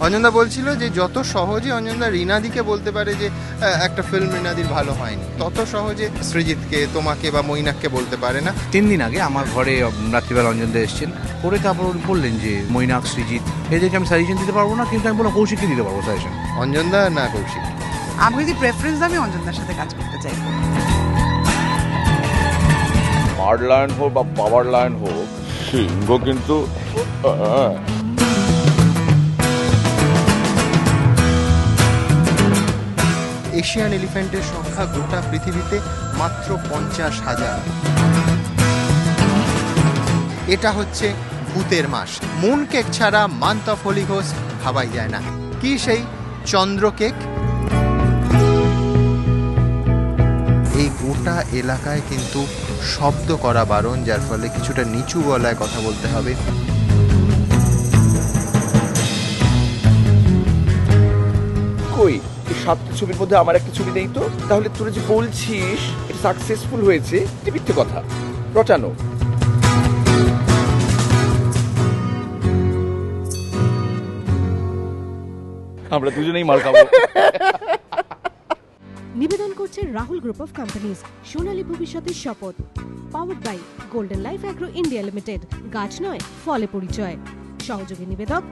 অঞ্জনদা বলছিল যে যত সহজে অঞ্জনদা রিনাদিকে বলতে পারে যে একটা ফিল্ম রিনাদির ভালো হয়নি, তত সহজে সৃজিতকে, তোমাকে বা মৈনাককে বলতে পারে না। 3 দিন আগে আমার ঘরে রাত্রিবেলা অঞ্জনদা এসেছেন, করে তারপর বললেন যে মৈনাক, সৃজিত এদেরকে আমি সাজেশন দিতে পারবো না, কিন্তু আমি বললাম কৌশিককে দিতে পারবো সাজেশন। অঞ্জনদা না কৌশিক? আমি যদি প্রেফারেন্স আমি অঞ্জনদার সাথে কাজ করতে চাই। মার লায়ন হোক বা পাওয়ার লায়ন হোক, সিংহ কিন্তু এশিয়ান এলিফ্যান্টের সংখ্যা গোটা পৃথিবীতে মাত্র 50,000। এটা হচ্ছে ভূতের মাস। মুন কেক ছাড়া মান্থ অফ হোলি ঘোষ ভাবাই যায় না। কি সেই চন্দ্র কেক? এই গোটা এলাকায় কিন্তু শব্দ করা বারণ, যার ফলে কিছুটা নিচু গলায় কথা বলতে হবে। কই এই 7টি ছবির মধ্যে আমার একটা ছবি নেই তো? তাহলে তোরা যে বলছিস এটা সাকসেসফুল হয়েছে, এটা মিথ্যে কথা, রটানো। আমরা দুজনেই মার খাবো। নিবেদন করছে রাহুল গ্রুপ অফ কোম্পানিজ, সোনালী ভবিষ্যতের শপথ। Powered by golden life agro India limited, গাছ নয় ফলে পরিচয়। সহযোগী নিবেদক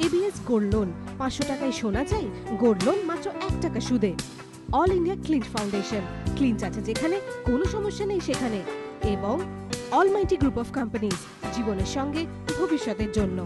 এবিএস গোল্ড লোন, 500 টাকায় সোনা চাই, গোল্ড লোন মাত্র 1 টাকা সুদে। All India clinch foundation, clinch আছে যেখানে, কোনো সমস্যা নেই সেখানে। এবং অলমাইটি গ্রুপ অফ কোম্পানিজ, জীবনের সঙ্গে ভবিষ্যতের জন্য।